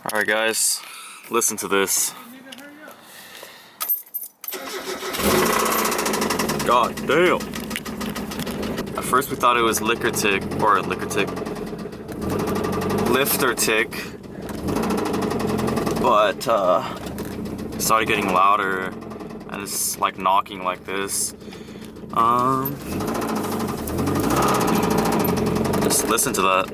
Alright guys, listen to this. God damn! At first we thought it was lifter tick, but it started getting louder and it's like knocking like this. Just listen to that.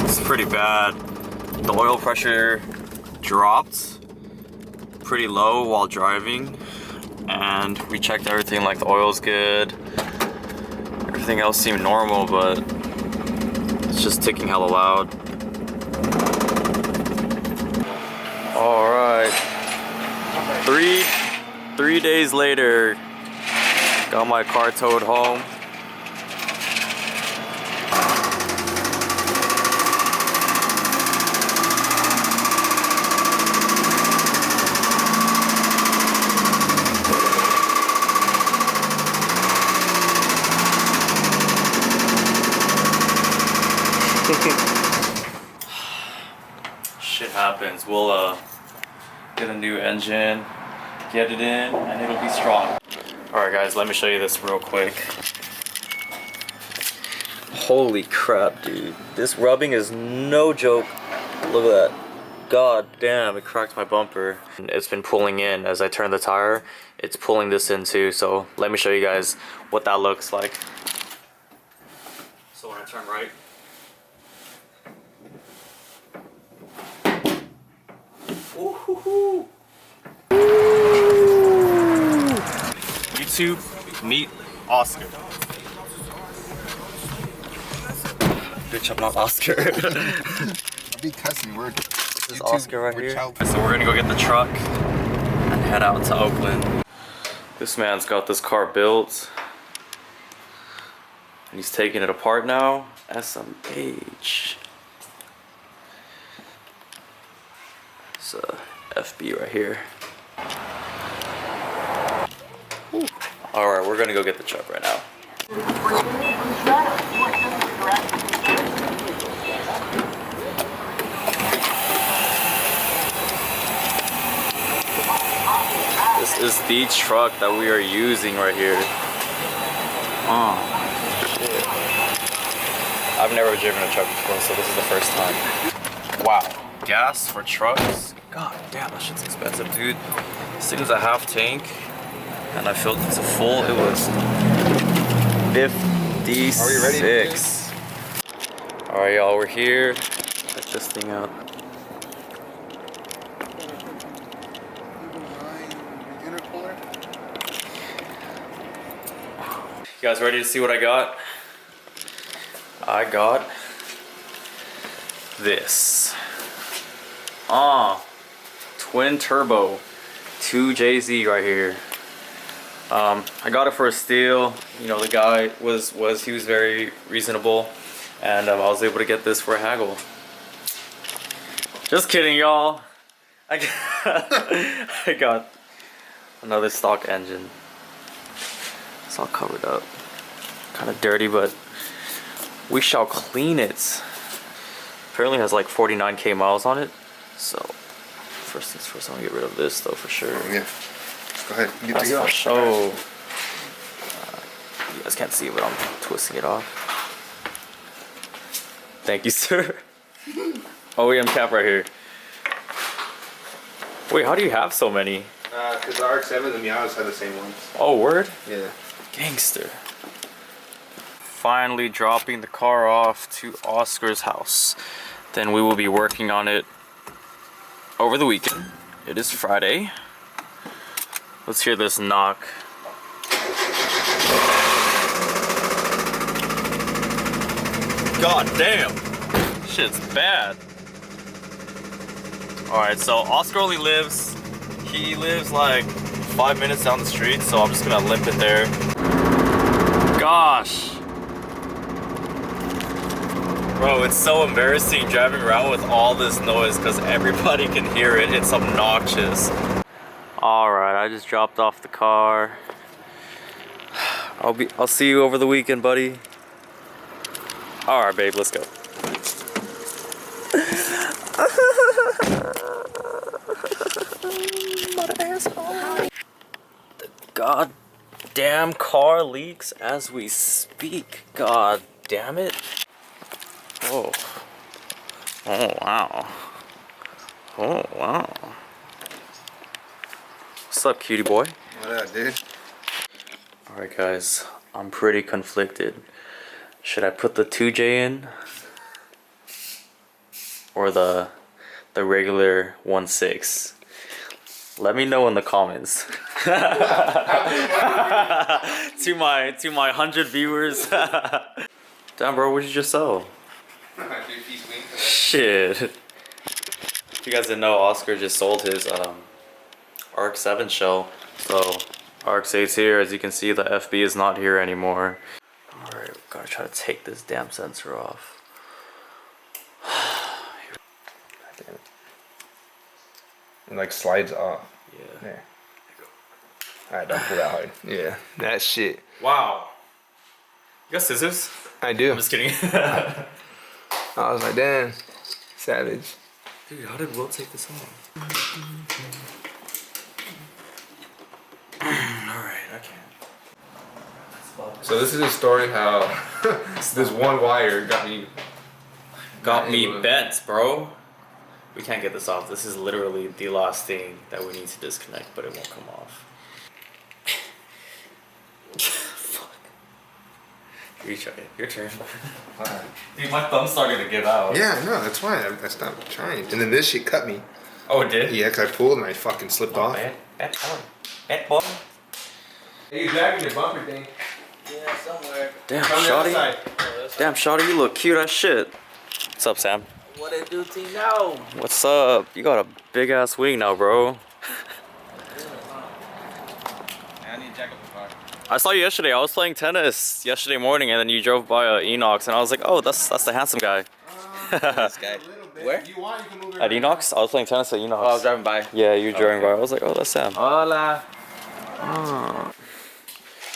It's pretty bad. The oil pressure dropped pretty low while driving, and we checked everything, like the oil's good. Everything else seemed normal, but it's just ticking hella loud. Alright. Three days later, got my car towed home. Shit happens. We'll get a new engine, get it in, and it'll be strong. Alright guys, let me show you this real quick. Holy crap, dude. This rubbing is no joke. Look at that. God damn, it cracked my bumper. It's been pulling in as I turn the tire. It's pulling this in too, so let me show you guys what that looks like. So when I turn right, ooh. YouTube, meet Oscar. Bitch, I'm not Oscar. I'll be cussing word. This is Oscar right here. So we're gonna go get the truck and head out to Oakland. This man's got this car built and he's taking it apart now. SMH. It's a FB right here. Alright, we're gonna go get the truck right now. This is the truck that we are using right here. Oh, shit. I've never driven a truck before, so this is the first time. Wow. Gas for trucks? God damn, that shit's expensive, dude. This thing is a half tank, and I filled it to full. It was 56. Are we ready? Alright, y'all, we're here. Check this thing out. You guys ready to see what I got? I got this. Twin turbo 2JZ right here. I got it for a steal. You know, the guy he was very reasonable, and I was able to get this for a haggle. Just kidding, y'all. I got another stock engine. It's all covered up, kind of dirty, but we shall clean it. Apparently it has like 49k miles on it, so first things first, I'm gonna get rid of this though for sure. Yeah, go ahead, get that's to go. For sure. You guys can't see it, but I'm twisting it off. Thank you, sir. OEM cap right here. Wait, how do you have so many? Because the RX-7 and the Miatas have the same ones. Oh, word? Yeah. Gangster. Finally dropping the car off to Oscar's house. Then we will be working on it over the weekend. It is Friday. Let's hear this knock. God damn. Shit's bad. Alright, so Oscar only lives, he lives like 5 minutes down the street, so I'm just gonna limp it there. Gosh. Bro, it's so embarrassing driving around with all this noise because everybody can hear it. It's obnoxious. Alright, I just dropped off the car. I'll see you over the weekend, buddy. All right, babe, let's go. What an asshole. The goddamn car leaks as we speak. God damn it. Oh. Oh wow. Oh wow. What's up, cutie boy? What up, dude? Alright guys, I'm pretty conflicted. Should I put the 2J in? Or the regular 1.6? Let me know in the comments. to my 100 viewers. Damn bro, what'd you just sell? Shit. If you guys didn't know, Oscar just sold his RX-7 shell. So RX-8's here. As you can see, the FB is not here anymore. Alright, we gotta try to take this damn sensor off. It like slides off. Yeah. There. Alright, don't pull that hard. Yeah, that shit. Wow. You got scissors? I do. I'm just kidding. I was like, damn, savage. Dude, how did Will take this off? Alright, I can't. So this is a story how this one wire got me bent, bro. We can't get this off. This is literally the last thing that we need to disconnect, but it won't come off. Fuck. Your turn. Dude, my thumb's starting to give out. Yeah, no, that's why I stopped trying. And then this shit cut me. Oh, it did? Yeah, because I pulled and I fucking slipped off. Bad boy. Hey, you dragging your bumper thing. Yeah, somewhere. Damn, shawty. Damn, shawty, you look cute as shit. What's up, Sam? What it do to you now? What's up? You got a big ass wing now, bro. I need to jack up the car. I saw you yesterday. I was playing tennis yesterday morning, and then you drove by Enox, and I was like, "Oh, that's the handsome guy." This guy. Where? At Enox? I was playing tennis at Enox. Oh, I was driving by. Yeah, you were driving by. I was like, "Oh, that's Sam." Hola.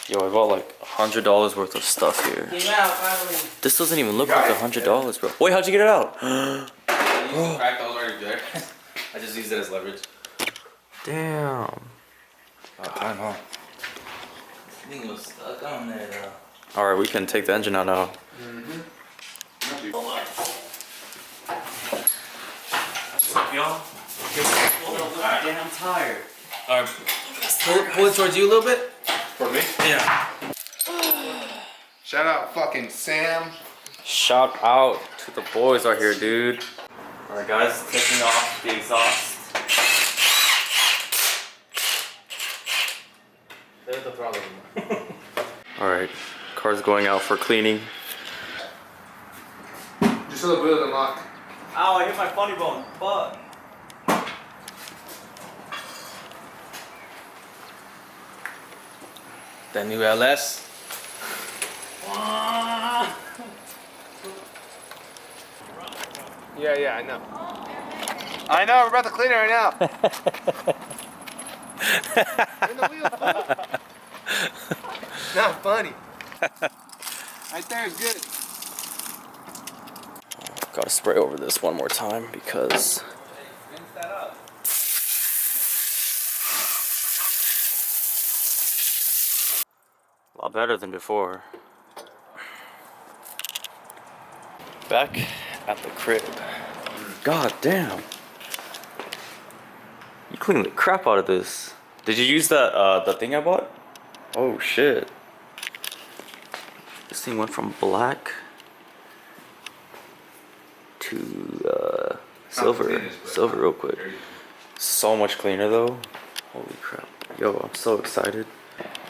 Yo, I got like $100 worth of stuff here. Came out finally. This doesn't even look like $100, bro. Wait, how'd you get it out? I used to crack those right there. I just used it as leverage. Damn. Time, huh? This thing was stuck on there though. All right, we can take the engine out now. What's up, y'all? Damn, I'm tired. All right. Pull it towards you a little bit. For me? Yeah. Shout out fucking Sam. Shout out to the boys out here, dude. All right, guys, taking off the exhaust. There's the throttle. All right, car's going out for cleaning. Just a little bit of the lock. Ow, I hit my funny bone. Fuck. That new LS. Yeah, I know. I know, we're about to clean it right now. In the wheel, fool. Not funny. Right there is good. Gotta spray over this one more time because Finish that up. a lot better than before. Back at the crib. God damn. You cleaned the crap out of this. Did you use that the thing I bought? Oh shit. This thing went from black to silver. Silver real quick. So much cleaner though. Holy crap. Yo, I'm so excited.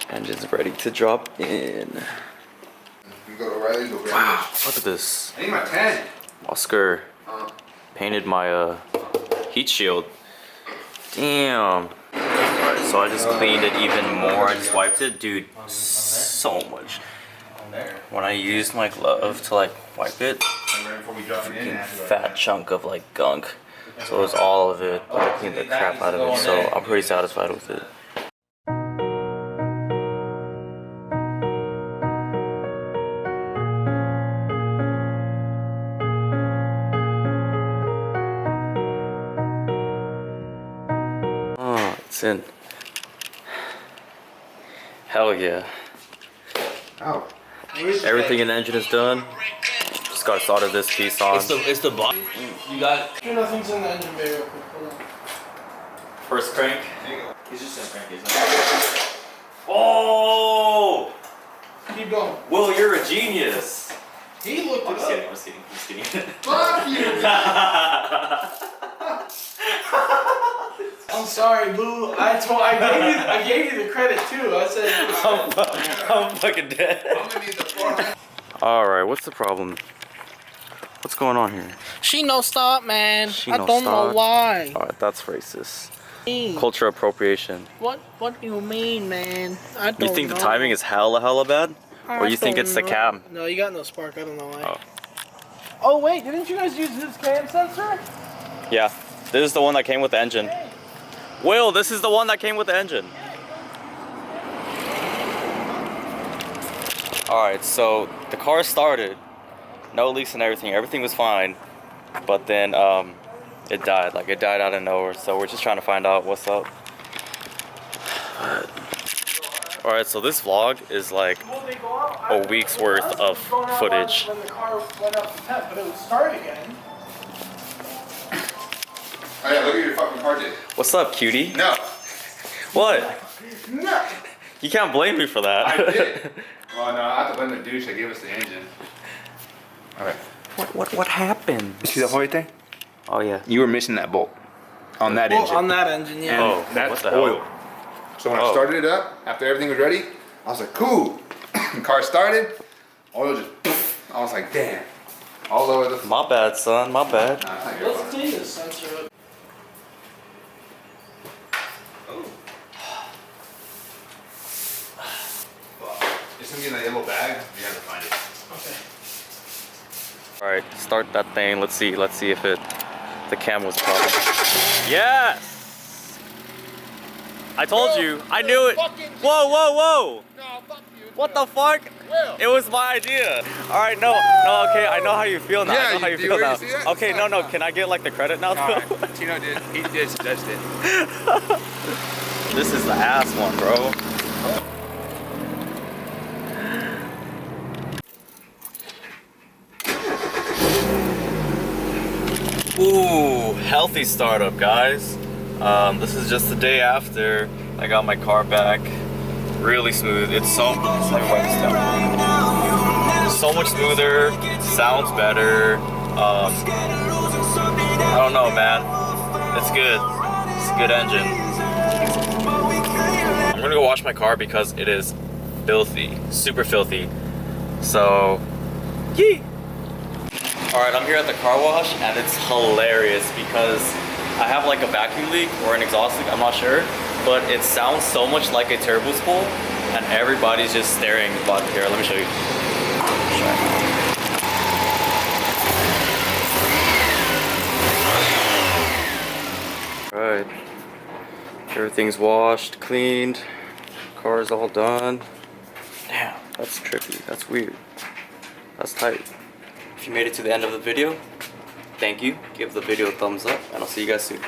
Engine's ready to drop in. You go to O'Reilly's, go grab Wow, look at this. I need my 10. Oscar painted my heat shield. Damn. Alright, so I just cleaned it even more. I just wiped it. Dude, so much. When I used my glove to like wipe it, freaking fat chunk of like gunk. So it was all of it. I cleaned the crap out of it. So I'm pretty satisfied with it. It's in. Hell yeah. Oh. Everything in the engine is done. Just got started this piece on. It's the box. You got it. Nothing's in the engine bay real quick. Hold on. First crank. He's just gonna crank it. Oh! Keep going. Will, you're a genius. He looked I'm it just up. kidding, I'm just kidding, I'm just kidding. Fuck you! I'm sorry, Boo. I gave you the credit too. I said I'm fucking dead. I'm gonna need the 400. Alright, what's the problem? What's going on here? She no stop, man. She I no don't know stop. why. Alright, that's racist. Mean. Culture appropriation. What do you mean, man? I don't You think know. the timing is hella bad? Or you think don't it's the know. cam? No, you got no spark. I don't know why. Oh. Oh wait, didn't you guys use this cam sensor? Yeah, this is the one that came with the engine. Will, this is the one that came with the engine. Alright, so the car started. No leaks and everything. Everything was fine. But then it died. Like, it died out of nowhere. So we're just trying to find out what's up. Alright, so this vlog is like a week's worth of footage. When the car went up to temp, but it would start again. Oh yeah, look at your fucking car did. What's up, cutie? No. What? No. You can't blame me for that. I did. Well, no, I have to blame the douche that gave us the engine. Okay. What happened? See the whole thing? Oh yeah. You were missing that bolt on that engine. On that engine, yeah. And Oh, that's what the hell? oil. So when I Oh. started it up, after everything was ready, I was like, cool. The car started, oil just, I was like, damn. All over the. My bad, son. My bad. Nah, it's not your Let's fault. clean this sensor up. It's gonna be in that yellow bag. You have to find it. Okay. All right, start that thing. Let's see if the cam was a problem. Yes. I told you. I knew it. Whoa. No, fuck you. What the fuck? Will. It was my idea. All right, no, okay. I know how you feel now. Yeah, I know how you you feel already now. see that? Okay, no. Can I get like the credit now? Tino did. He did suggest it. This is the ass one, bro. Ooh, healthy startup, guys. This is just the day after I got my car back. Really smooth. It's so. Let me write this down. So much smoother. Sounds better. I don't know, man. It's good. It's a good engine. I'm gonna go wash my car because it is filthy, super filthy. So, yee. All right, I'm here at the car wash and it's hilarious because I have like a vacuum leak or an exhaust leak, I'm not sure, but it sounds so much like a turbo spool and everybody's just staring. But here, let me show you. All right, everything's washed, cleaned, car's all done. Damn, that's trippy, that's weird, that's tight. If you made it to the end of the video, thank you. Give the video a thumbs up, and I'll see you guys soon.